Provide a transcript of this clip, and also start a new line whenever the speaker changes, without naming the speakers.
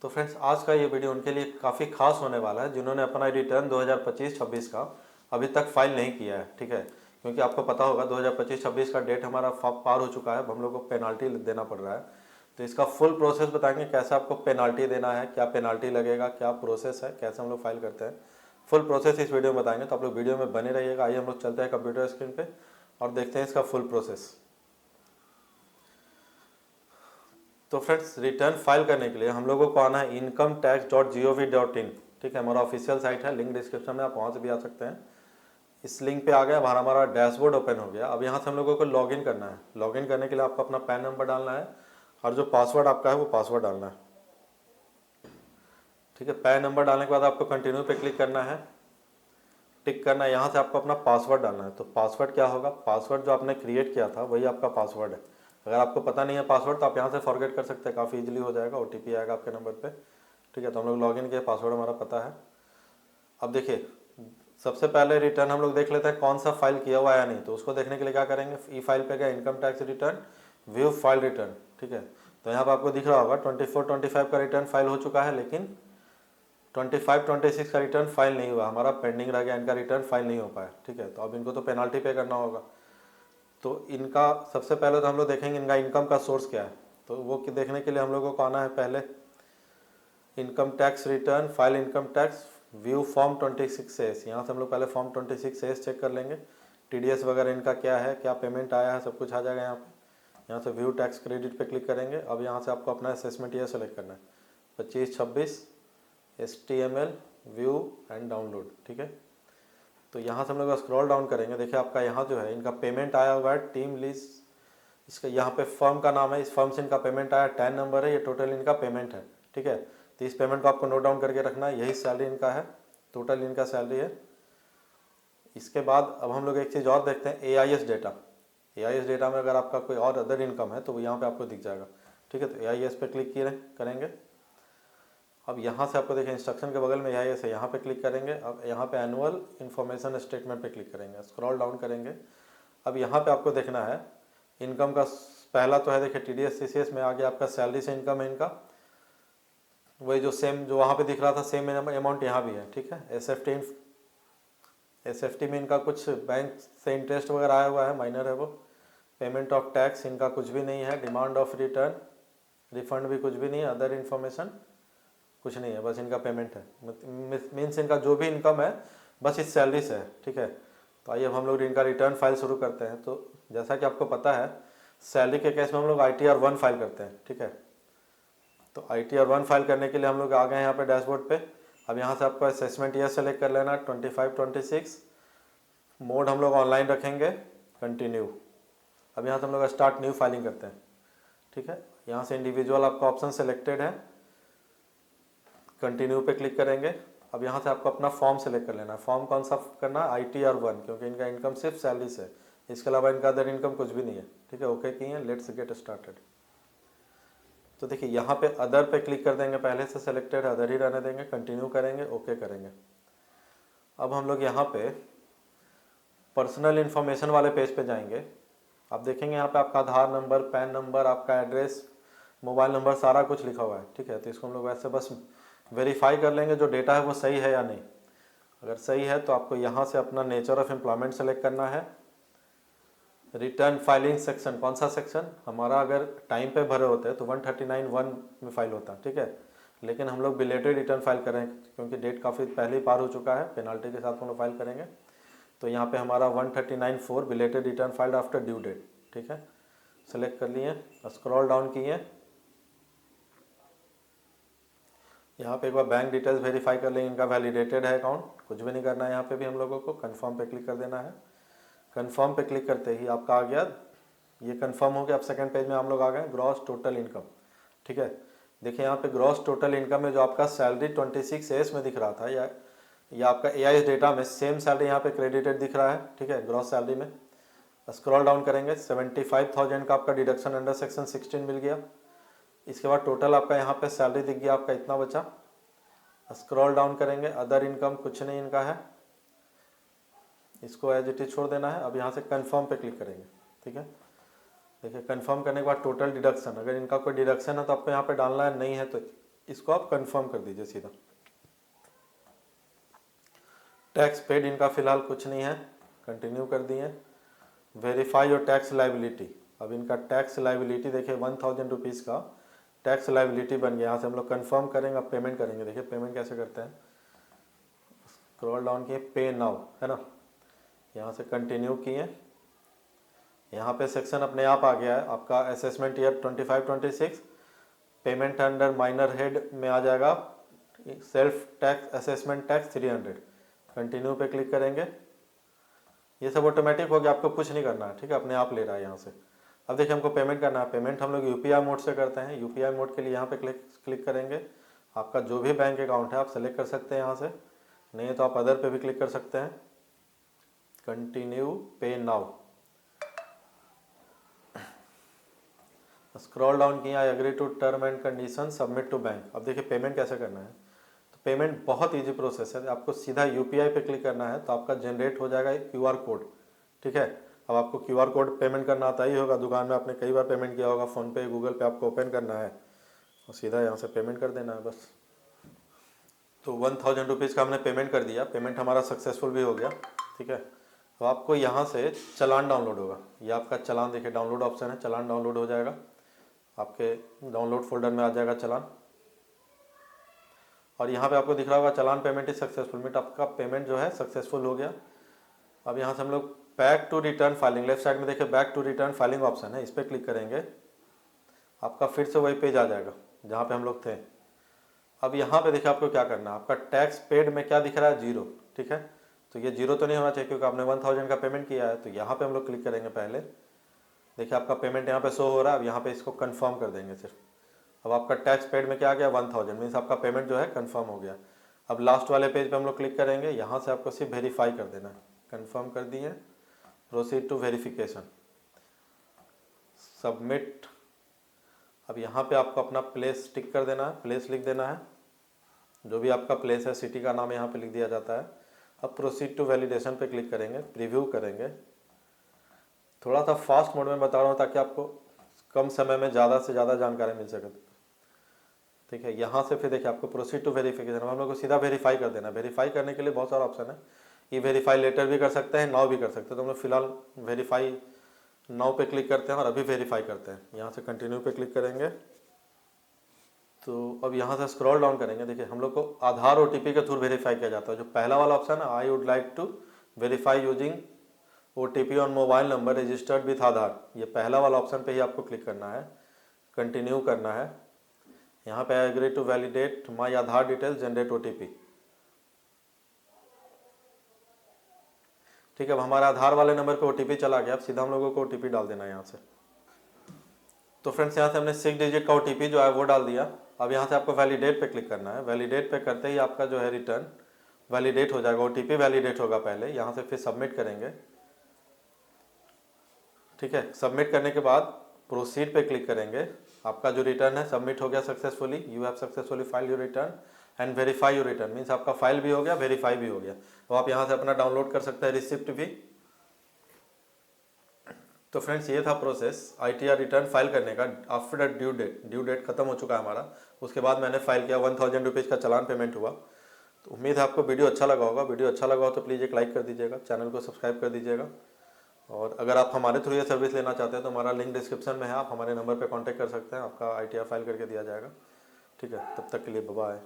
तो फ्रेंड्स आज का ये वीडियो उनके लिए काफ़ी खास होने वाला है जिन्होंने अपना रिटर्न 2025-26 का अभी तक फाइल नहीं किया है। ठीक है, क्योंकि आपको पता होगा 2025-26 का डेट हमारा पार हो चुका है, अब हम लोग को पेनाल्टी देना पड़ रहा है। तो इसका फुल प्रोसेस बताएंगे, कैसे आपको पेनाल्टी देना है, क्या पेनाल्टी लगेगा, क्या प्रोसेस है, कैसे हम लोग फाइल करते हैं, फुल प्रोसेस इस वीडियो में बताएंगे। तो आप लोग वीडियो में बने रहिएगा। आइए हम लोग चलते हैं कंप्यूटर स्क्रीन पे और देखते हैं इसका फुल प्रोसेस। तो फ्रेंड्स रिटर्न फाइल करने के लिए हम लोगों को आना है incometax.gov.in। ठीक है, हमारा ऑफिशियल साइट है, लिंक डिस्क्रिप्शन में, आप वहाँ से भी आ सकते हैं। इस लिंक पे आ गया, हमारा डैशबोर्ड ओपन हो गया। अब यहाँ से हम लोगों को लॉगिन करना है। लॉगिन करने के लिए आपको अपना पैन नंबर डालना है और जो पासवर्ड आपका है वो पासवर्ड डालना है। ठीक है, पैन नंबर डालने के बाद आपको कंटिन्यू पे क्लिक करना है, टिक करना है। यहाँ से आपको अपना पासवर्ड डालना है। तो पासवर्ड क्या होगा, पासवर्ड जो आपने क्रिएट किया था वही आपका पासवर्ड है। अगर आपको पता नहीं है पासवर्ड तो आप यहाँ से फॉरगेट कर सकते हैं, काफ़ी इजीली हो जाएगा। OTP आएगा आपके नंबर पे। ठीक है, तो हम लोग लॉगिन किए, पासवर्ड हमारा पता है। अब देखिए, सबसे पहले रिटर्न हम लोग देख लेते हैं कौन सा फाइल किया हुआ है या नहीं। तो उसको देखने के लिए क्या करेंगे, ई फाइल पे गया, income tax return, view file return. ठीक है, तो यहाँ पर आपको दिख रहा होगा 24-25 का रिटर्न फाइल हो चुका है, लेकिन 25-26 का रिटर्न फाइल नहीं हुआ, हमारा पेंडिंग रह गया, इनका रिटर्न फाइल नहीं हो पाया। ठीक है, तो अब इनको तो पेनाल्टी पे करना होगा। तो इनका सबसे पहले तो हम लोग देखेंगे इनका इनकम का सोर्स क्या है। तो वो देखने के लिए हम लोगों को आना है पहले income tax return, file income tax, view form 26A। यहाँ से हम लोग पहले फॉर्म 26A चेक कर लेंगे, TDS वगैरह इनका क्या है, क्या पेमेंट आया है, सब कुछ आ जाएगा यहाँ पे। यहाँ से व्यू टैक्स क्रेडिट पे क्लिक करेंगे। अब यहाँ से आपको अपना असेसमेंट ईयर सेलेक्ट करना है, 25-26, HTML, व्यू एंड डाउनलोड। ठीक है, तो यहाँ से हम लोग स्क्रॉल डाउन करेंगे। देखिए आपका यहाँ जो है इनका पेमेंट आया हुआ है, टीम लीज, इसका यहाँ पे फर्म का नाम है, इस फर्म से इनका पेमेंट आया, 10 नंबर है, ये टोटल इनका पेमेंट है। ठीक है, तो इस पेमेंट को आपको नोट डाउन करके रखना है। यही सैलरी इनका है, टोटल इनका सैलरी है। इसके बाद अब हम लोग एक चीज़ और देखते हैं, AIS डेटा। AIS डेटा में अगर आपका कोई और अदर इनकम है तो वो यहाँ पे आपको दिख जाएगा। ठीक है, तो AIS पे क्लिक करेंगे। अब यहाँ से आपको देखिए इंस्ट्रक्शन के बगल में AIS है, यहाँ पे क्लिक करेंगे। अब यहाँ पे एनुअल इन्फॉर्मेशन स्टेटमेंट पे क्लिक करेंगे, स्क्रॉल डाउन करेंगे। अब यहाँ पे आपको देखना है इनकम का पहला तो है, देखिए TDS CCS में आ गया आपका, सैलरी से इनकम है इनका, वही जो सेम जो वहाँ पे दिख रहा था सेम अमाउंट यहाँ भी है। ठीक है, SFT में इनका कुछ बैंक से इंटरेस्ट वगैरह आया हुआ है, माइनर है वो। पेमेंट ऑफ टैक्स इनका कुछ भी नहीं है, डिमांड ऑफ रिटर्न, रिफंड भी कुछ भी नहीं है, अदर इन्फॉर्मेशन कुछ नहीं है, बस इनका पेमेंट है। मीन्स इनका जो भी इनकम है बस इस सैलरी से है। ठीक है, तो आइए अब हम लोग इनका रिटर्न फाइल शुरू करते हैं। तो जैसा कि आपको पता है सैलरी के केस में हम लोग ITR 1 फाइल करते हैं। ठीक है, तो ITR 1 फाइल करने के लिए हम लोग आ गए हैं यहाँ पे डैशबोर्ड पे। अब यहाँ से आपको असेसमेंट ईयर सेलेक्ट कर लेना, 25-26, मोड हम लोग ऑनलाइन रखेंगे, कंटिन्यू। अब यहाँ से हम लोग स्टार्ट न्यू फाइलिंग करते हैं। ठीक है, यहाँ से इंडिविजुअल आपका ऑप्शन सेलेक्टेड है, कंटिन्यू पे क्लिक करेंगे। अब यहाँ से आपको अपना फॉर्म सेलेक्ट कर लेना है। फॉर्म कौन सा करना है, ITR 1, क्योंकि इनका इनकम सिर्फ सैलरी से, इसके अलावा इनका अदर इनकम कुछ भी नहीं है। ठीक है, ओके किए हैं, लेट्स गेट स्टार्टेड। तो देखिए यहाँ पे अदर पे क्लिक कर देंगे, पहले से सेलेक्टेड है, अदर ही रहने देंगे, कंटिन्यू करेंगे, ओके करेंगे। अब हम लोग यहाँ पे पर्सनल इन्फॉर्मेशन वाले पेज पे जाएंगे। आप देखेंगे यहाँ पे आपका आधार नंबर, पैन नंबर, आपका एड्रेस, मोबाइल नंबर, सारा कुछ लिखा हुआ है। ठीक है, तो इसको हम लोग वैसे बस वेरीफाई कर लेंगे जो डेटा है वो सही है या नहीं। अगर सही है तो आपको यहाँ से अपना नेचर ऑफ एम्प्लॉयमेंट सेलेक्ट करना है। रिटर्न फाइलिंग सेक्शन, कौन सा सेक्शन हमारा, अगर टाइम पे भरे होते हैं तो 139(1) में फाइल होता है। ठीक है, लेकिन हम लोग बिलेटेड रिटर्न फाइल करें क्योंकि डेट काफ़ी पहले ही पार हो चुका है, पेनाल्टी के साथ हम लोग फाइल करेंगे। तो यहाँ पे हमारा 139(4) belated return filed after due date. ठीक है, सेलेक्ट कर लिए, स्क्रॉल डाउन किए, यहाँ पे एक बार बैंक डिटेल्स वेरीफाई कर लेंगे, इनका वैलिडेटेड है अकाउंट, कुछ भी नहीं करना है यहाँ पे भी हम लोगों को। कंफर्म पे क्लिक कर देना है। कंफर्म पे क्लिक करते ही आपका आ गया, ये कंफर्म हो गया। अब सेकंड पेज में हम लोग आ गए, ग्रॉस टोटल इनकम। ठीक है, देखिए यहाँ पे ग्रॉस टोटल इनकम में जो आपका सैलरी 26A में दिख रहा था, या आपका AIS डेटा में सेम सैलरी यहाँ पे क्रेडिटेड दिख रहा है। ठीक है, ग्रॉस सैलरी में स्क्रॉल डाउन करेंगे, 75,000 का आपका डिडक्शन अंडर सेक्शन 16 मिल गया। इसके बाद टोटल आपका यहाँ पे सैलरी दिख गया, आपका इतना बचा। स्क्रॉल डाउन करेंगे, अदर इनकम कुछ नहीं इनका है, इसको एज इट इज छोड़ देना है। अब यहाँ से कंफर्म पे क्लिक करेंगे। ठीक है, देखिए कंफर्म करने के बाद टोटल डिडक्शन, अगर इनका कोई डिडक्शन है तो आपको यहाँ पे डालना है, नहीं है तो इसको आप कंफर्म कर दीजिए सीधा। टैक्स पेड इनका फिलहाल कुछ नहीं है, कंटिन्यू कर दिए। वेरीफाई योर टैक्स लाइबिलिटी, अब इनका टैक्स लाइबिलिटी देखिए 1000 रुपीज़ का टैक्स लाइबिलिटी बन गया। यहाँ से हम लोग कंफर्म करेंगे, अब पेमेंट करेंगे। देखिए पेमेंट कैसे करते हैं, स्क्रॉल डाउन किए, पे नाउ है ना, यहाँ से कंटिन्यू किए। यहाँ पे सेक्शन अपने आप आ गया है आपका assessment year 25-26, payment under minor head में आ जाएगा self tax assessment tax 300। Continue पे क्लिक करेंगे, ये सब ऑटोमेटिक हो गया, आपको कुछ नहीं करना है, ठीक है, अपने आप ले रहा है यहाँ से। अब देखिए हमको पेमेंट करना है, पेमेंट हम लोग यूपीआई मोड से करते हैं। यूपीआई मोड के लिए यहाँ पे क्लिक करेंगे, आपका जो भी बैंक अकाउंट है आप सेलेक्ट कर सकते हैं यहाँ से, नहीं तो आप अदर पे भी क्लिक कर सकते हैं। कंटिन्यू पे नाउ, स्क्रॉल डाउन किया, I agree to term and condition, submit to bank. अब देखिए पेमेंट कैसे करना है, तो पेमेंट बहुत इजी प्रोसेस है, आपको सीधा यूपीआई पे क्लिक करना है तो आपका जनरेट हो जाएगा क्यूआर कोड, ठीक है। अब आपको क्यूआर कोड पेमेंट करना आता ही होगा, दुकान में आपने कई बार पेमेंट किया होगा, फ़ोनपे गूगल पे आपको ओपन करना है और सीधा यहाँ से पेमेंट कर देना है बस। तो 1000 रुपीज़ का हमने पेमेंट कर दिया, पेमेंट हमारा सक्सेसफुल भी हो गया, ठीक है। तो आपको यहाँ से चालान डाउनलोड होगा, ये आपका चालान देखिए डाउनलोड ऑप्शन है, चालान डाउनलोड हो जाएगा, आपके डाउनलोड फोल्डर में आ जाएगा चालान। और यहाँ पे आपको दिख रहा होगा चालान पेमेंट इज सक्सेसफुल, मीट आपका पेमेंट जो है सक्सेसफुल हो गया। अब यहाँ से हम लोग back to return filing, left side में देखिए back to return filing option है, इस पर क्लिक करेंगे, आपका फिर से वही पेज आ जाएगा जहाँ पे हम लोग थे। अब यहाँ पे देखिए आपको क्या करना है, आपका टैक्स पेड में क्या दिख रहा है, 0, ठीक है। तो ये 0 तो नहीं होना चाहिए क्योंकि आपने 1000 का पेमेंट किया है, तो यहाँ पे हम लोग क्लिक करेंगे पहले। देखिए आपका पेमेंट यहाँ पे शो हो रहा है, अब यहाँ पे इसको कंफर्म कर देंगे सिर्फ। अब आपका टैक्स पेड में क्या आ गया, 1000, मीन्स आपका पेमेंट जो है कंफर्म हो गया। अब लास्ट वाले पेज पे हम लोग क्लिक करेंगे, यहाँ से आपको सिर्फ वेरीफाई कर देना है, कंफर्म कर दिए, प्रोसीड टू वेरिफिकेशन, सबमिट। अब यहाँ पे आपको अपना प्लेस टिक कर देना है, प्लेस लिख देना है, जो भी आपका प्लेस है सिटी का नाम यहाँ पे लिख दिया जाता है। अब प्रोसीड टू वैलिडेशन पे क्लिक करेंगे, प्रीव्यू करेंगे। थोड़ा सा फास्ट मोड में बता रहा हूँ ताकि आपको कम समय में ज़्यादा से ज़्यादा जानकारी मिल सके, ठीक है। यहाँ से फिर देखिए आपको प्रोसीड टू वेरिफिकेशन, हम लोग को सीधा वेरीफाई कर देना। वेरीफाई करने के लिए बहुत सारा ऑप्शन है, ये वेरीफाई लेटर भी कर सकते हैं, नाउ भी कर सकते हैं, तो हम लोग फिलहाल वेरीफाई नाउ पे क्लिक करते हैं और अभी वेरीफाई करते हैं। यहाँ से कंटिन्यू पे क्लिक करेंगे, तो अब यहाँ से स्क्रॉल डाउन करेंगे, देखिए हम लोग को आधार ओटीपी के थ्रू वेरीफाई किया जाता है। जो पहला वाला ऑप्शन है, I would like to verify using OTP on mobile number registered with Aadhaar, ये पहला वाला ऑप्शन पे ही आपको क्लिक करना है, कंटिन्यू करना है। यहाँ पे I agree to validate my Aadhaar detail generate OTP, ठीक है। अब हमारा आधार वाले नंबर पे ओटीपी चला गया, अब सीधा हम लोगों को ओटीपी डाल देना है यहाँ से। तो फ्रेंड्स यहाँ से हमने 6 डिजिट का ओटीपी जो है वो डाल दिया। अब यहाँ से आपको वैलिडेट पे क्लिक करना है, वैलिडेट पे करते ही आपका जो है रिटर्न वैलिडेट हो जाएगा, ओटीपी वैलिडेट होगा पहले, यहाँ से फिर सबमिट करेंगे, ठीक है। सबमिट करने के बाद प्रोसीड पे क्लिक करेंगे, आपका जो रिटर्न है सबमिट हो गया successfully, you have successfully file your return and verify your return, means आपका फाइल भी हो गया, वेरीफाई भी हो गया। तो आप यहाँ से अपना डाउनलोड कर सकते हैं रिसिप्ट भी। तो फ्रेंड्स ये था प्रोसेस आईटीआर रिटर्न फाइल करने का आफ्टर ड्यू डेट खत्म हो चुका है हमारा, उसके बाद मैंने फाइल किया, 1000 रुपीज़ का चालान पेमेंट हुआ। तो उम्मीद है आपको वीडियो अच्छा लगा होगा, वीडियो अच्छा लगा हो तो प्लीज़ एक लाइक कर दीजिएगा, चैनल को सब्सक्राइब कर दीजिएगा। और अगर आप हमारे थ्रू ये सर्विस लेना चाहते हैं तो हमारा लिंक डिस्क्रिप्शन में है, आप हमारे नंबर पर कॉन्टैक्ट कर सकते हैं, आपका आईटीआर फाइल करके दिया जाएगा, ठीक है। तब तक के लिए बाय बाय।